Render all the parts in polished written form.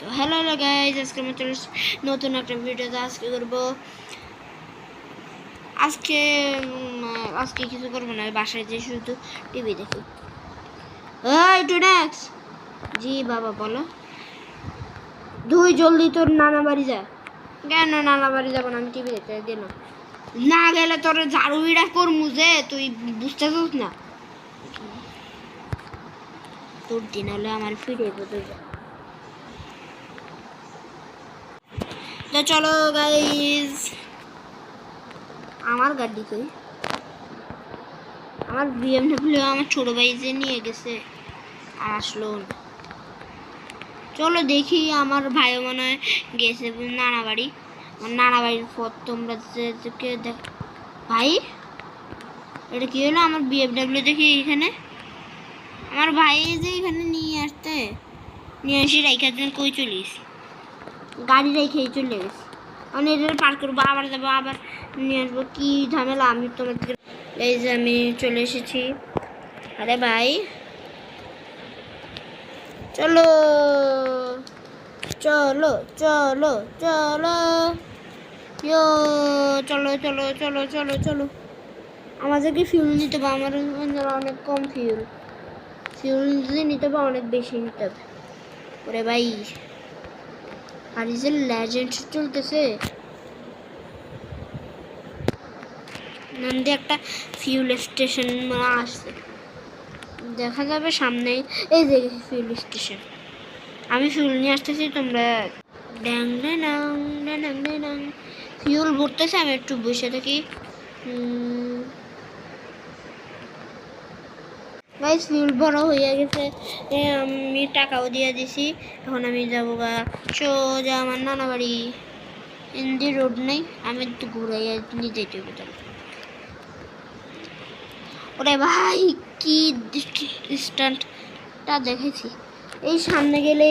তো hello guys, আজকে আমি চলে নতুন একটা ভিডিওতে আজকে করবো। আজকে আজকে কিছু করবো না, বাসায় যে শুধু টিভি দেখি। জি বাবা বলো। তুই জলদি তোর নানা বাড়ি যা। কেন নানা বাড়ি যাবো না? আমি টিভি দেখতে গেলাম, না গেলে তোর ঝাড়ু বিড়া করমু যে, তুই বুঝতেছিস না? তোর দিন হলে আমার ফিরে বদল যা। তো চলো গাইজ, আমার গাড়ি কই? আমার BMW আমার ছোট ভাই যে নিয়ে গেছে আর আসলো না। চলো দেখি, আমার ভাইও মনে হয় গেছে নানা বাড়ি। আমার নানা বাড়ির পর তোমরা দেখ। ভাই এটা কি হলো? আমার BMW দেখি এখানে। আমার ভাই যে এখানে নিয়ে আসি রাইখার জন্য কই চলিস? গাড়ি রেখেই চলে গেছি। আমি এটা পার করবো, আবার যাবো, আবার নিয়ে আসবো, কি ঝামেলা। আমি তোমাদের এই যে আমি চলে এসেছি। আরে ভাই চলো চলো চলো চলো ইয়ো, চলো চলো চলো চলো চলো। আমাদেরকে ফিউল নিতে হবে, আমার অনেক কম ফিউল যদি নিতে হবে অনেক বেশি নিতে হবে। ওরে ভাই, আর এই যে লেজেন্ড চলতেছে নামে একটা ফিউল স্টেশন আসছে, দেখা যাবে সামনেই। এই যে ফিউল স্টেশন, আমি ফিউল নিয়ে আসতেছি, তোমরা ড্যাং ড্যাং ড্যাং ড্যাং। ফিউল ভরতেছে, আমি একটু বসে থাকি। গাইস ফিউল ভরা হয়ে গেছে, আমি টাকাও দিয়ে দিছি। এখন আমি যাবো গা সোজা আমার নানা বাড়ি। হিন্দি রোড নেই, আমি একটু ঘুরাই নিতে যাবো। ওরে ভাই কি স্ট্যান্ডটা দেখেছি। এই সামনে গেলে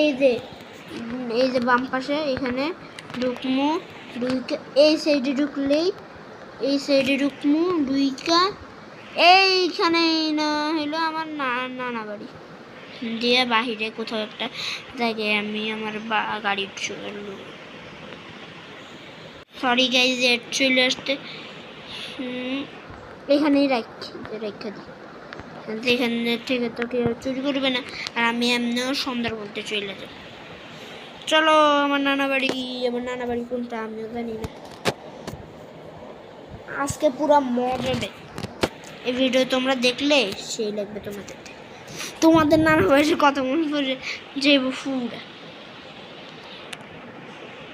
এই যে বাম পাশে এখানে ঢুকমু, এই সাইডে ঢুকলেই এই সাইডে ঢুকমু দুইকা, এইখানে না হইলো আমার নানা বাড়ি দিয়ে বাহিরে কোথাও একটা জায়গায় আমি আমার গাড়ি চললো। সরি গাইজ, চলে আসতে এখানেই রেখে দিই, এখানে থেকে তো কেউ চুরি করবে না। আর আমি এমনিও সন্ধ্যার মধ্যে চলে যাব। চলো আমার নানা বাড়ি কোনটা আমিও জানি না। আজকে পুরো মজা দেয় এই ভিডিও, তোমরা দেখলে সেই লাগবে তোমাদের নানা বাড়ির কথা মনে পড়ে যাইব ফুরা।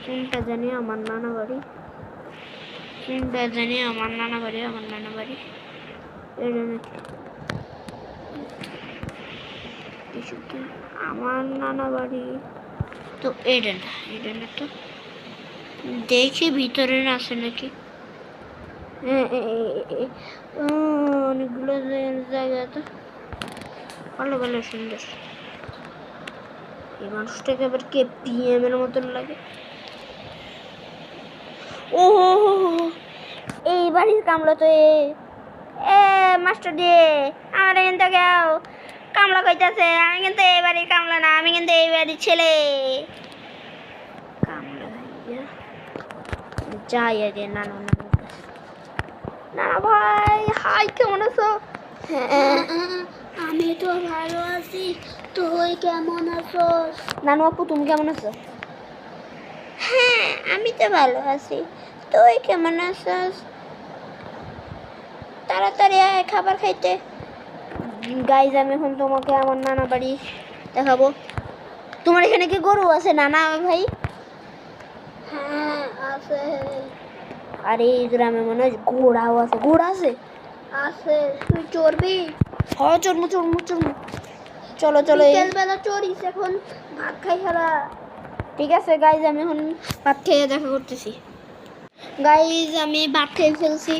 কোনটা জানি আমার নানা বাড়ি, আমার নানা বাড়ি এটা নাকি আমার নানা বাড়ি? তো এটা না তো, দেখি ভিতরে আছে নাকি। অনেকগুলো জায়গা তো ভালো ভালো সুন্দর। এই মানুষটাকে আবার KPM এর মতন লাগে। ও এই বাড়ির কামলা তো মাস্টার দিয়ে আমার এখান থেকে কামলা কইতাছে। আমি কিন্তু এই বাড়ির কামলা না, আমি কিন্তু এই বাড়ির ছেলে। কামলা যাই আগে নানা ভাই, হাই কেমন আছো? হ্যাঁ আমি তো ভালো আছি, তুই কেমন আছো? নানু আপু তুমি কেমন আছো? হ্যাঁ আমি তো ভালো আছি, তুই কেমন আছিস? তাড়াতাড়ি আয় খাবার খাইতে। গাইজ আমি এখন তোমাকে আমার নানা বাড়ি দেখাবো। তোমার এখানে কি গরু আছে নানা ভাই? হ্যাঁ আছে। আর এই গ্রামে মনে হয় ঘোড়াও আছে। ঘোড়া আছে? আছে। তুই চড়বি? হ্যাঁ চড়বো। চলো বিকেলবেলা চড়িস, এখন ভাত খাই খারা। ঠিক আছে গাইজ, আমি এখন ভাত খেয়ে দেখা করতেছি। গাইজ আমি ভাত খেয়ে ফেলছি।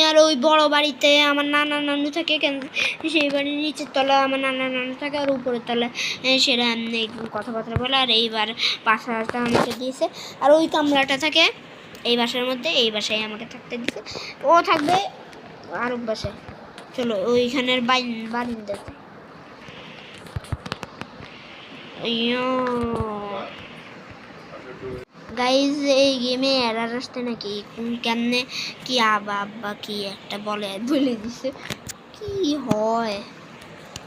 আর ওই বড় বাড়িতে আমার নানা নানু থাকে, কেন সেই বাড়ির নিচের তলায় আমার নানা নানু থাকে, আর উপরের তলায় সেটা কথাবার্তা বলে। আর এইবার বাসাটা আমাকে দিয়েছে, আর ওই কামরাটা থাকে এই বাসার মধ্যে, এই বাসায় আমাকে থাকতে দিয়েছে। ও থাকবে আরেক বাসায়। চলো ওইখানের বারিন্দাতে। গাইজ এই গেমে এরার আসতে নাকি কেমনে কি আব্বা আব্বা কি একটা বলে দিছে কি হয়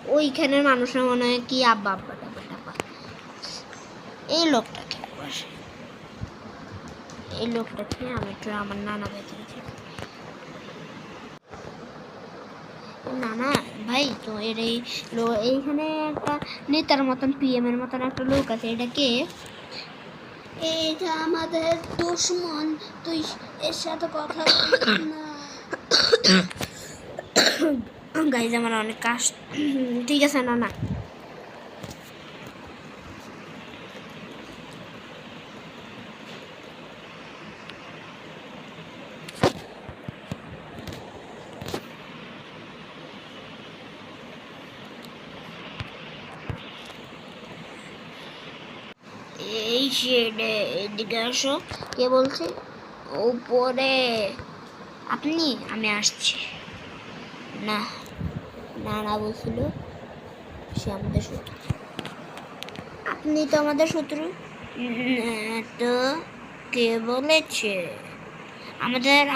ওইখানের মানুষের মনে হয় কি আব্বা আব্বা টাব্বা এই লোকটাকে আমি একটু আমার নানা ভাইকে নানা ভাই তো এর এইখানে একটা নেতার মতন পিএম এর মতন একটা লোক আছে এটা কে এটা আমাদের দুশমন তুই এর সাথে কথা বলিস না গাইজ আমার অনেক কাজ ঠিক আছে নানা এই শেডে এদিকে আসো কে বলছে উপরে আপনি আমি আসছি না না না বলছিল সে আমাদের শত্রু আপনি তো আমাদের শত্রু তো কে বলেছে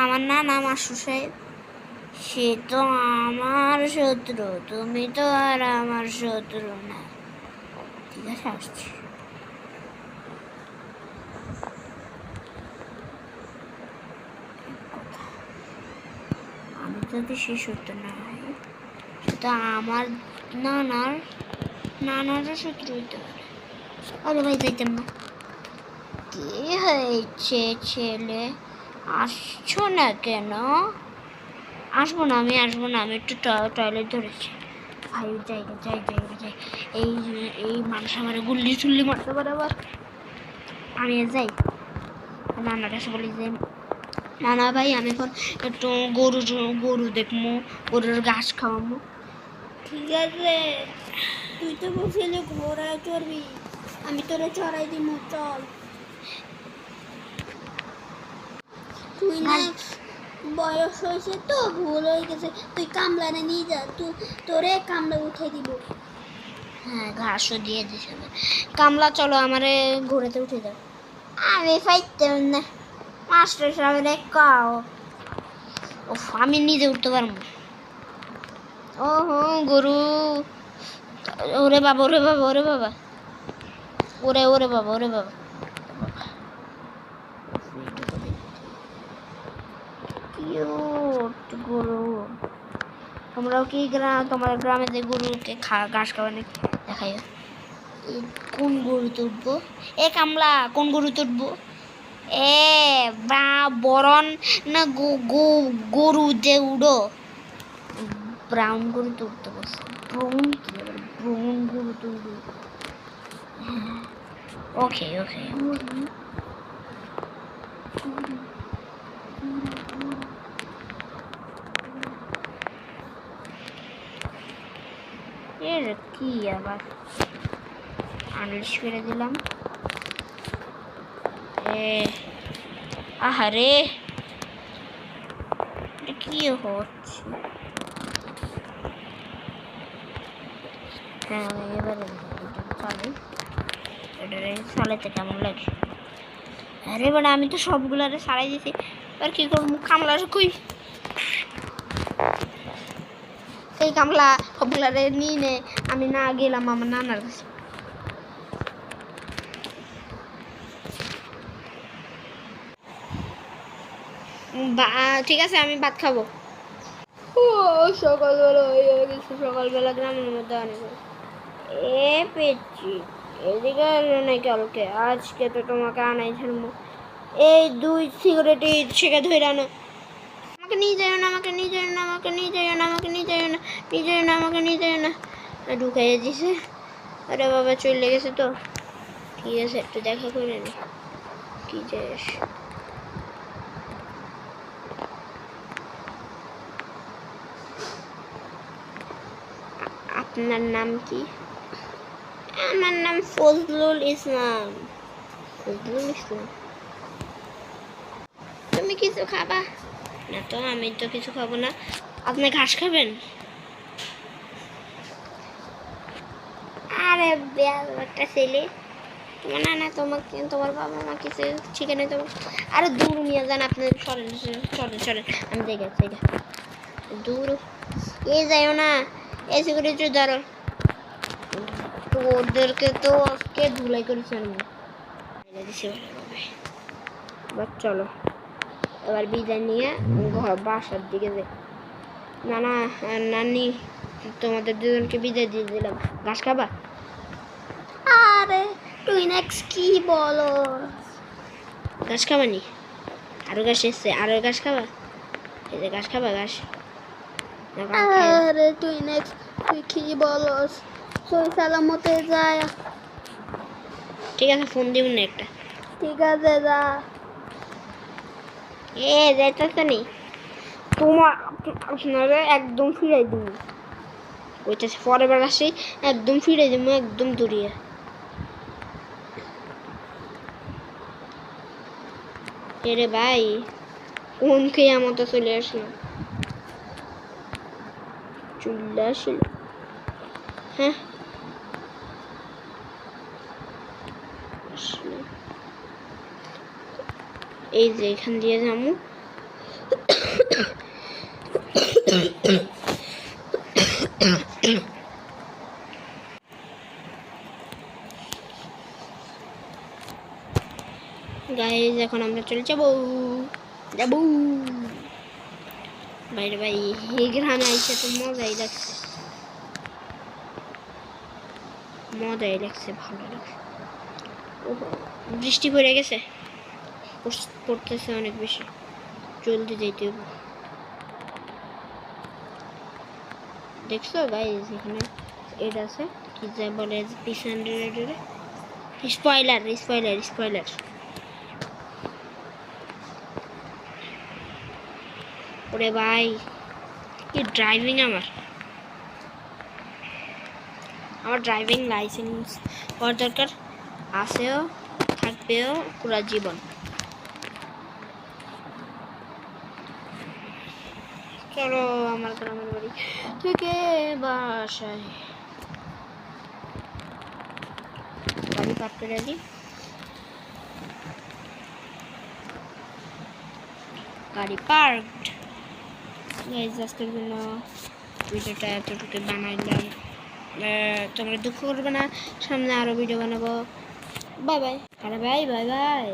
আমার নাম আশু সাহেব সে তো আমার শত্রু তুমি তো আর আমার শত্রু না ঠিক আছে আসছি আমি যদি সে শত্রু না হয় সেটা আমার নানারও শত্রু হইতে পারে আরে ভাই যাইতাম না কি হয়েছে ছেলে আসছো না কেন আসবো না আমি একটু টয়লেট ধরেছি ভাই যাই এই মানুষ আমার গুল্লি চুল্লি মারতে পারে আবার আমি যাই নানার কাছে বলি যে নানা ভাই আমি এখন একটু গরু দেখবো গরুর ঘাস খাওয়াবো ঠিক আছে তুই তো বলছিলি ঘোড়ায় চড়বি আমি তোরে চড়াই দিব চল তুই না বয়স হয়েছে তো ভুল হয়ে গেছে তুই কামলারে নিয়ে যা তোরে কামলা উঠে দিব হ্যাঁ ঘাসও দিয়ে দিছে কামলা চলো আমারে ঘোড়াতে উঠে দাও আমি ফাইতে না মাস্টার সাহেবের কাও আমি নিজে উঠতে পারবো ও গরু ওরে বাবা ওরে বাবা গরু তোমরাও কি তোমার গ্রামে যে গরুকে ঘাস খাওয়া দেখাই কোন গরু তুটবো কামলা কোন গরু তুটবো বা বরণ না গরু যে উড়ো ব্রাউন গরু তুলতে বসে ব্রাউন গরু তুলবো ওকে এর কি আবার আনলিশ করে দিলাম আহারে কি হচ্ছে হ্যাঁ এবারে চালাতে কেমন লাগে আরে মানে আমি তো সবগুলারে সারাই দিছি এবার কি করবো কামলার কই এই কামলা সবগুলারে নিয়ে নে আমি না গেলাম আমার নানার কাছে ঠিক আছে আমি ভাত খাবো সকালবেলা হয়ে গেছে সকালবেলা গ্রামের মধ্যে অনেক পেয়েছি এদিকে আসবে না কালকে আজকে তো তোমাকে আনাই ছাড়বো এই 2 সিগারেটে ছেঁকে ধরে আনো আমাকে নিয়ে যাও না ঢুকাইয়ে দিছে আরে বাবা চলে গেছে তো ঠিক আছে একটু দেখা করে নি কি যাস আপনার নাম কি আমার নাম ফজলুল ইসলাম তুমি কিছু খাবা না তো আমি তো কিছু খাবো না আপনি ঘাস খাবেন আরে একটা ছেলে না না, তোমাকে তোমার বাবা মা কিছু শিখে নেই তোমার। আরে দূর নিয়ে যান আপনি, সরেন সরেন সরেন, আমি দেখে দূর এ যাইও না, এই সিকিউরিটি ধরো। তো ওদেরকে তো আজকে ধুলাই করেছে আমি দিছি ভালোভাবে। এবার চলো, এবার বিদায় নিয়ে ঘর বাসার দিকে যাই। না না নানি, তোমাদের দুজনকে বিদায় দিয়ে দিলাম। ঘাস খাবা? আরে টুইনেক্স কি বলো, ঘাস খাবানি? আরো ঘাস এসছে, আরো ঘাস খাবা? এই যে ঘাস খাবা, ঘাস। আরে টুইনেক্স তুই কি বলস, সই সালামতে যায়। ঠিক আছে, ফোন দিব না একটা। ঠিক আছে যা। এ যাইতেছে নি তোমার, আপনারা একদম ফিরাই দিব। ওইটা পরের বার আসি একদম ফিরাই দিব, একদম দূরিয়ে। এরে ভাই কোন খেয়ে মতো চলে আসলাম, চলে আসল। হ্যাঁ এই যে এখান দিয়ে যাবো। গাইজ এখন আমরা চলে যাবো যাবো বাইরে। ভাই এই গ্রামে আইসে তো মজাই লাগছে, মজাই লাগছে, ভালো লাগছে। বৃষ্টি পড়ে গেছে, পড়তেছে অনেক বেশি, জলদি যেতে হবে। দেখছো গাইজ এখানে এটা আছে কি যা বলে, পিছনে স্পয়লার স্পয়লার স্পয়লার। ওরে ভাই কি ড্রাইভিং, আমার ড্রাইভিং লাইসেন্স হওয়ার দরকার, আছেও থাকবেও পুরা জীবন। চলো আমার গ্রামের বাড়ি থেকে বাসায়, গাড়ি পার্ক করে দিই। গাড়ি পার্কড। গাইজ আজকের জন্য ভিডিওটা এতটুকু বানাইলাম, তোমরা দুঃখ করবে না, সামনে আরো ভিডিও বানাবো। Bye bye. আরে ভাই বাই বাই।